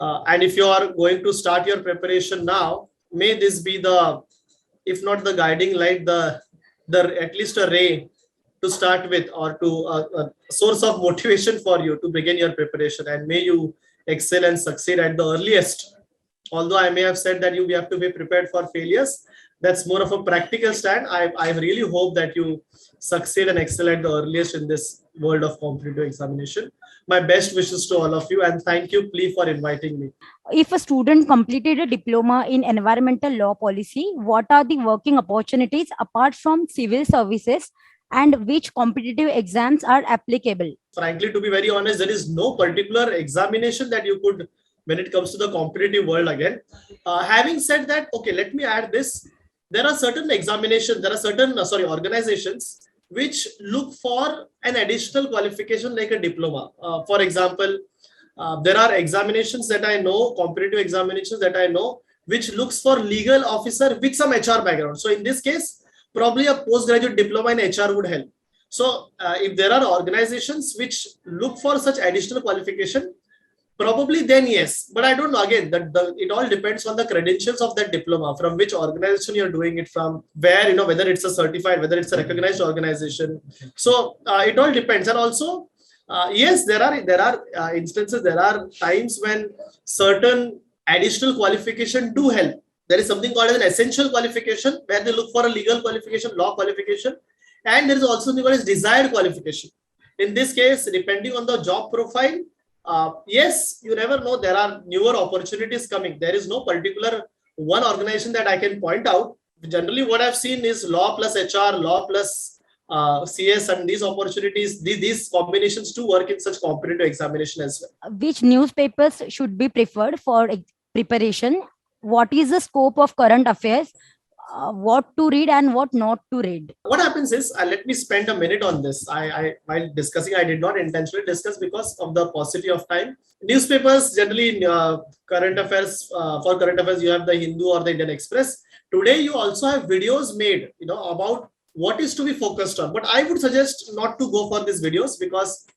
A: And if you are going to start your preparation now, may this be the, if not the guiding light, the at least a ray to start with, or to a source of motivation for you to begin your preparation. And may you excel and succeed at the earliest. Although I may have said that you have to be prepared for failures, that's more of a practical stand. I really hope that you succeed and excel at the earliest in this world of competitive examination. My best wishes to all of you, and thank you, PLEA, for inviting me.
B: If a student completed a diploma in environmental law policy, what are the working opportunities apart from civil services, and which competitive exams are applicable?
A: Frankly, to be very honest, there is no particular examination that you could, when it comes to the competitive world again. Having said that, okay, let me add this. There are certain examinations, there are certain, organizations which look for an additional qualification like a diploma. For example, there are examinations that I know, competitive examinations that I know, which looks for legal officer with some HR background. So in this case, probably a postgraduate diploma in HR would help. So if there are organizations which look for such additional qualification, probably then yes, but I don't know. Again, it all depends on the credentials of that diploma, from which organization you're doing it from, where, whether it's a certified, whether it's a recognized organization. So it all depends. And also, yes, there are instances, there are times when certain additional qualification do help. There is something called as an essential qualification, where they look for a legal qualification, law qualification, and there is also something called as desired qualification. In this case, depending on the job profile, yes, you never know. There are newer opportunities coming. There is no particular one organization that I can point out. Generally, what I've seen is law plus HR, law plus CS, and these opportunities, these combinations do work in such competitive examination as well.
B: Which newspapers should be preferred for preparation? What is the scope of current affairs? What to read and what not to read?
A: What happens is, let me spend a minute on this. While discussing, I did not intentionally discuss because of the paucity of time. Newspapers generally, current affairs, for current affairs, you have the Hindu or the Indian Express. Today, you also have videos made, about what is to be focused on. But I would suggest not to go for these videos, because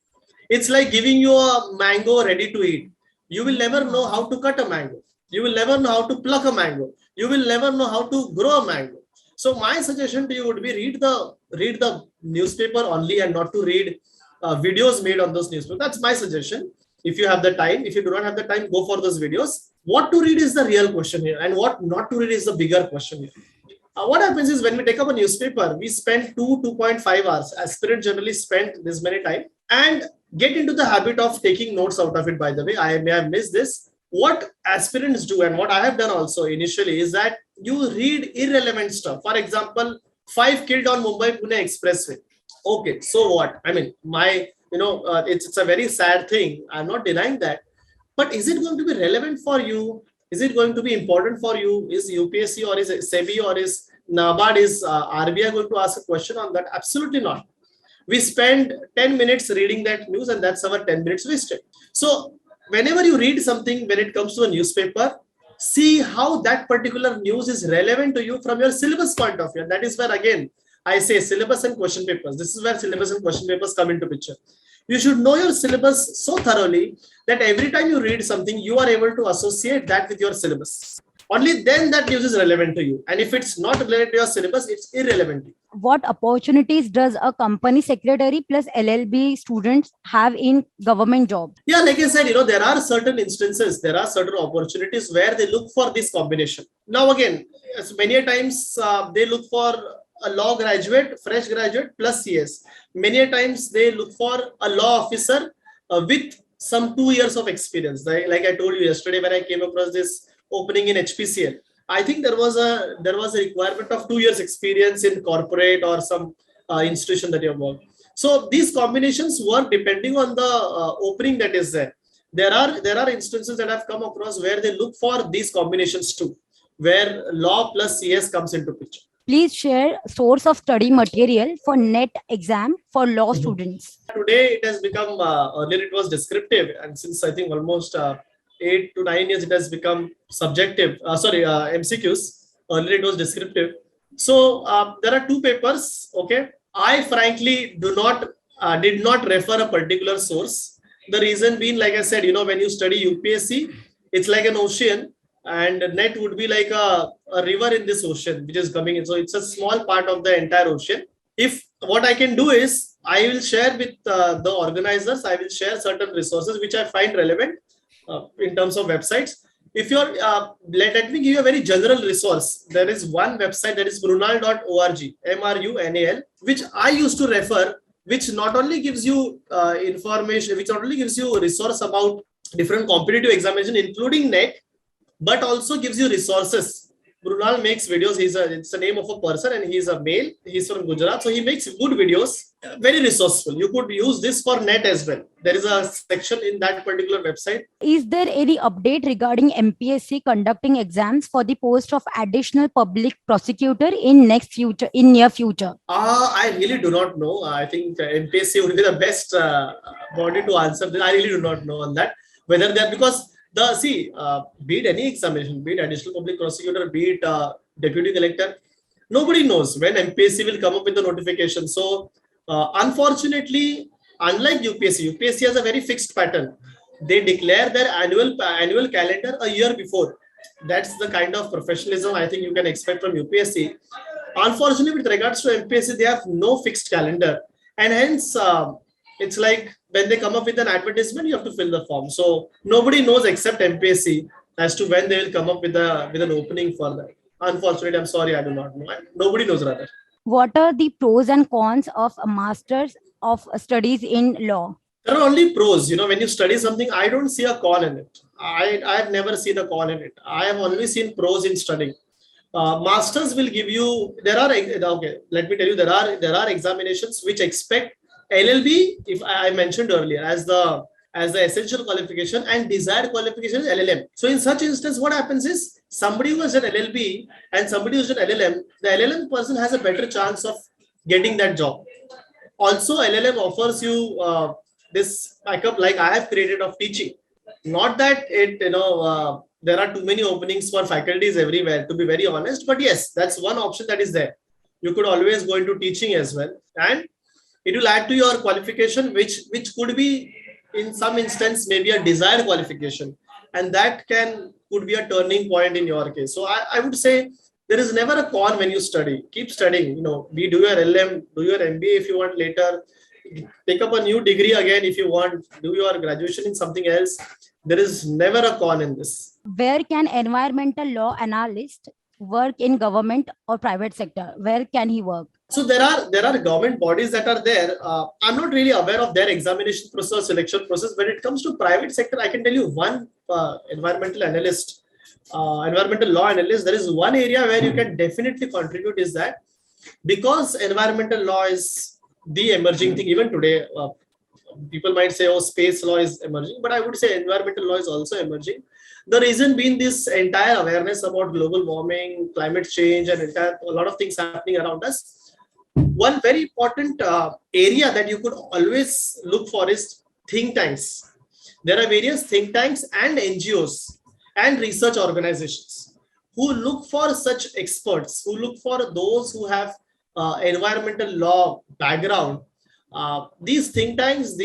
A: it's like giving you a mango ready to eat. You will never know how to cut a mango. You will never know how to pluck a mango. You will never know how to grow a mango. So my suggestion to you would be read the newspaper only, and not to read videos made on those newspapers. That's my suggestion. If you have the time, if you do not have the time, go for those videos. What to read is the real question here, and what not to read is the bigger question here. What happens is, when we take up a newspaper, we spend 2.5 hours. Aspirants generally spend this many time, and get into the habit of taking notes out of it. By the way, I may have missed this. What aspirants do, and what I have done also initially, is that you read irrelevant stuff. For example, 5 killed on Mumbai-Pune Expressway. Okay, so what? I mean, it's a very sad thing. I'm not denying that. But is it going to be relevant for you? Is it going to be important for you? Is UPSC or is SEBI or is NABARD, is RBI going to ask a question on that? Absolutely not. We spend 10 minutes reading that news, and that's our 10 minutes wasted. So whenever you read something, when it comes to a newspaper, see how that particular news is relevant to you from your syllabus point of view. And that is where, again, I say syllabus and question papers. This is where syllabus and question papers come into picture. You should know your syllabus so thoroughly that every time you read something, you are able to associate that with your syllabus. Only then that news is relevant to you. And if it's not related to your syllabus, it's irrelevant to you.
B: What opportunities does a company secretary plus LLB students have in government job?
A: Yeah, like I said, there are certain instances, there are certain opportunities where they look for this combination. Now, again, many times they look for a law graduate, fresh graduate plus CS. Many times they look for a law officer with some 2 years of experience. Like I told you yesterday, when I came across this opening in HPCL, I think there was a requirement of 2 years experience in corporate or some institution that you have worked. So these combinations work depending on the opening that is there. There are instances that I've come across where they look for these combinations too, where law plus CS comes into picture.
B: Please share source of study material for NET exam for law students.
A: Today it has become, earlier it was descriptive, and since I think almost 8 to 9 years, it has become subjective. MCQs. Earlier it was descriptive. So there are 2 papers. Okay, I frankly did not refer a particular source. The reason being, like I said, when you study UPSC, it's like an ocean, and NET would be like a river in this ocean which is coming in. So it's a small part of the entire ocean. If what I can do is, I will share with the organizers, I will share certain resources which I find relevant in terms of websites. If you're, let me give you a very general resource. There is one website, that is mrunal.org, MRUNAL, which I used to refer, which not only gives you information, which not only gives you a resource about different competitive examination, including NET, but also gives you resources. Brunal makes videos. It's the name of a person, and he's a male. He's from Gujarat. So he makes good videos, very resourceful. You could use this for NET as well. There is a section in that particular website.
B: Is there any update regarding MPSC conducting exams for the post of additional public prosecutor in near future?
A: I really do not know. I think MPSC would be the best body to answer this. I really do not know on that. Whether they're, because be it any examination, be it additional public prosecutor, be it deputy collector, nobody knows when MPSC will come up with the notification. So unfortunately, unlike UPSC has a very fixed pattern. they declare their annual calendar a year before. That's the kind of professionalism I think you can expect from UPSC. Unfortunately, with regards to MPSC, they have no fixed calendar, and hence it's like when they come up with an advertisement, you have to fill the form. So nobody knows except MPSC as to when they will come up with an opening for that. Unfortunately, I'm sorry, I do not know. Nobody knows rather.
B: What are the pros and cons of a master's of studies in law?
A: There are only pros. When you study something, I don't see a con in it. I've never seen a con in it. I have only seen pros in studying. Masters will give you. There are okay. Let me tell you, there are examinations which expect LLB. If I mentioned earlier as the essential qualification, and desired qualification is LLM. So in such instance, what happens is somebody who has an LLB and somebody who's an LLM, the LLM person has a better chance of getting that job. Also, LLM offers you this backup like I have created of teaching. Not that there are too many openings for faculties everywhere, to be very honest, but yes, that's one option that is there. You could always go into teaching as well, and it will add to your qualification, which could be in some instance maybe a desired qualification, and that could be a turning point in your case. So I would say there is never a con when you study. Keep studying. We do your LM, do your MBA if you want later. Take up a new degree again if you want. Do your graduation in something else. There is never a con in this.
B: Where can environmental law analyst work in government or private sector? Where can he work?
A: So there are government bodies that are there. I'm not really aware of their examination process, selection process. When it comes to private sector, I can tell you one environmental law analyst. There is one area where you can definitely contribute is that because environmental law is the emerging thing even today. People might say, oh, space law is emerging, but I would say environmental law is also emerging. The reason being this entire awareness about global warming, climate change, and a lot of things happening around us. One very important area that you could always look for is think tanks. There are various think tanks and NGOs and research organizations who look for such experts, who look for those who have environmental law background. These think tanks,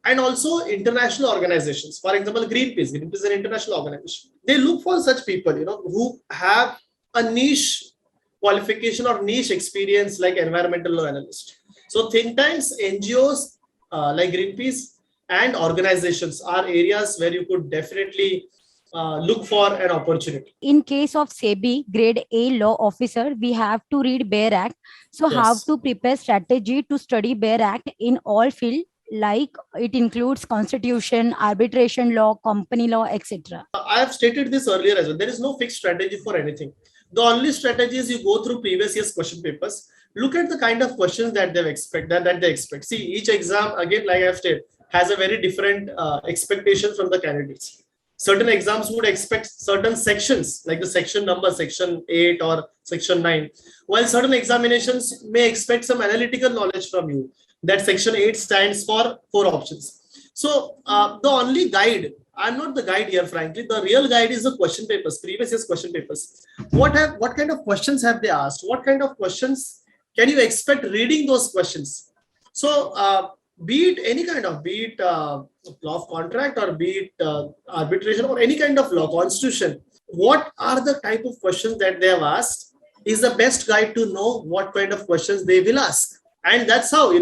A: and also international organizations, for example, Greenpeace is an international organization. They look for such people, who have a niche qualification or niche experience like environmental law analyst. So think tanks, NGOs like Greenpeace and organizations are areas where you could definitely look for an opportunity.
B: In case of SEBI grade A law officer, we have to read BEAR Act. So
A: Yes.
B: how to prepare strategy to study BEAR Act in all field, like it includes constitution, arbitration law, company law, etc.
A: I have stated this earlier as well. There is no fixed strategy for anything. The only strategy is you go through previous year's question papers, look at the kind of questions that they expect. See, each exam, again, like I've stated, has a very different expectation from the candidates. Certain exams would expect certain sections, like the section number, section 8 or section 9, while certain examinations may expect some analytical knowledge from you. That section 8 stands for 4 options. So the only guide, I'm not the guide here, frankly. The real guide is the question papers, previous year's question papers. What kind of questions have they asked? What kind of questions can you expect reading those questions? So be it law of contract or be it arbitration or any kind of law, constitution, what are the type of questions that they have asked is the best guide to know what kind of questions they will ask. And that's how, be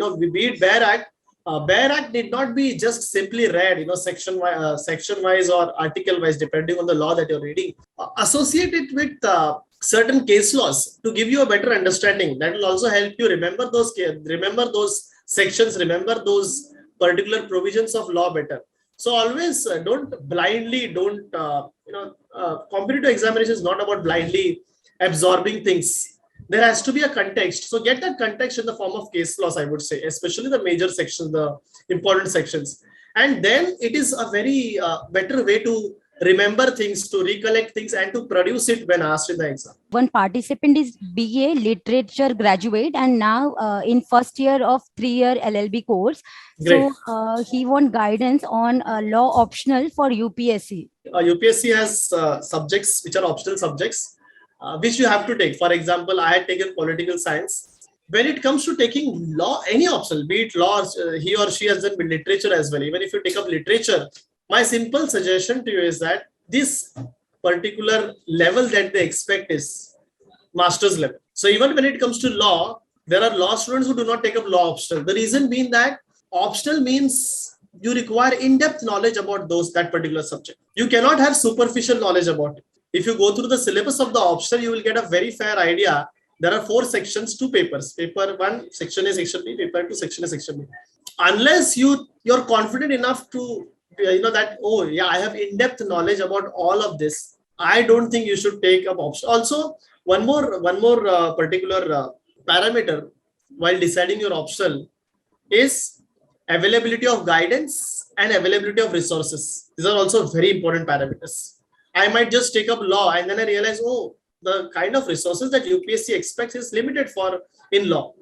A: it BEAR Act. BEAR Act did not be just simply read, section wise or article wise, depending on the law that you're reading. Associate it with certain case laws to give you a better understanding. That will also help you remember those sections, remember those particular provisions of law better. So always competitive examination is not about blindly absorbing things. There has to be a context. So get that context in the form of case laws, I would say, especially the major sections, the important sections. And then it is a very better way to remember things, to recollect things, and to produce it when asked in the exam.
B: One participant is BA literature graduate and now in first year of 3-year LLB course.
A: Great.
B: So he want guidance on law optional for UPSC.
A: UPSC has subjects which are optional subjects, which you have to take. For example, I had taken political science. When it comes to taking law, any optional, be it law, he or she has done literature as well. Even if you take up literature, My simple suggestion to you is that this particular level that they expect is master's level. So even when it comes to law, there are law students who do not take up law optional. The reason being that optional means you require in-depth knowledge about that particular subject. You cannot have superficial knowledge about it. If you go through the syllabus of the optional, you will get a very fair idea. There are 4 sections, 2 papers. Paper 1, section A, section B. Paper 2, section A, section B. Unless you're confident enough to that, oh yeah, I have in-depth knowledge about all of this, I don't think you should take up option. Also, one more particular parameter while deciding your optional is availability of guidance and availability of resources. These are also very important parameters. I might just take up law and then I realize, oh, the kind of resources that UPSC expects is limited for in law,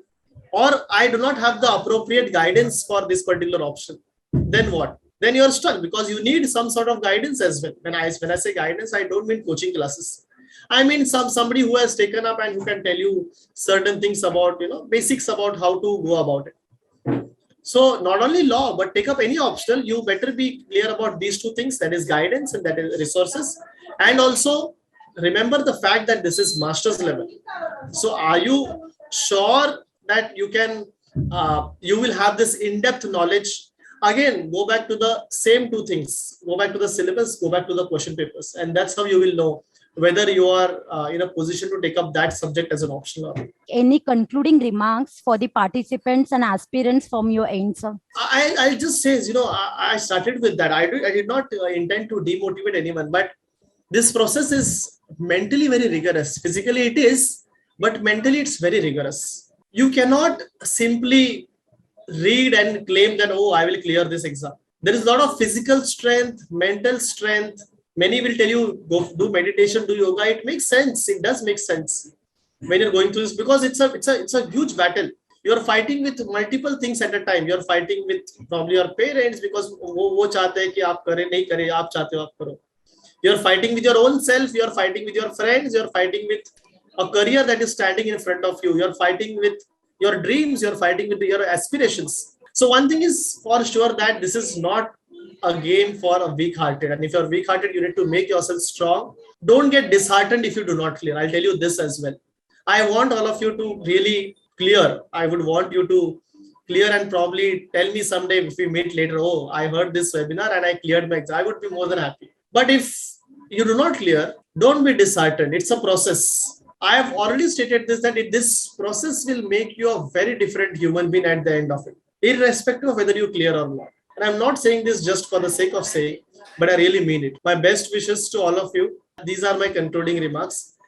A: or I do not have the appropriate guidance for this particular option. Then what? Then you're stuck because you need some sort of guidance as well. When I say guidance, I don't mean coaching classes. I mean somebody who has taken up and who can tell you certain things about basics about how to go about it. So not only law, but take up any optional, you better be clear about these 2 things, that is guidance and that is resources. And also remember the fact that this is master's level. So are you sure that you will have this in-depth knowledge? Again, go back to the same 2 things, go back to the syllabus, go back to the question papers, and that's how you will know whether you are in a position to take up that subject as an optional or not.
B: Any concluding remarks for the participants and aspirants from your end, sir?
A: I'll just say, I started with that. I did not intend to demotivate anyone, but this process is mentally very rigorous. Physically it is, but mentally it's very rigorous. You cannot simply read and claim that, oh, I will clear this exam. There is a lot of physical strength, mental strength. Many will tell you, go do meditation, do yoga. It makes sense. It does make sense when you're going through this, because it's a huge battle. You're fighting with multiple things at a time. You're fighting with probably your parents because वो चाहते हैं कि आप करें नहीं करें, आप चाहते हो आप करो. You're fighting with your own self. You're fighting with your friends. You're fighting with a career that is standing in front of you. You're fighting with your dreams. You're fighting with your aspirations. So one thing is for sure, that this is not a game for a weak-hearted. And if you're weak-hearted, you need to make yourself strong. Don't get disheartened if you do not clear. I'll tell you this as well. I want all of you to really clear. I would want you to clear and probably tell me someday if we meet later, oh, I heard this webinar and I cleared my exam. I would be more than happy. But if you do not clear, don't be disheartened. It's a process. I have already stated this, that this process will make you a very different human being at the end of it, irrespective of whether you clear or not. And I'm not saying this just for the sake of saying, but I really mean it. My best wishes to all of you. These are my concluding remarks.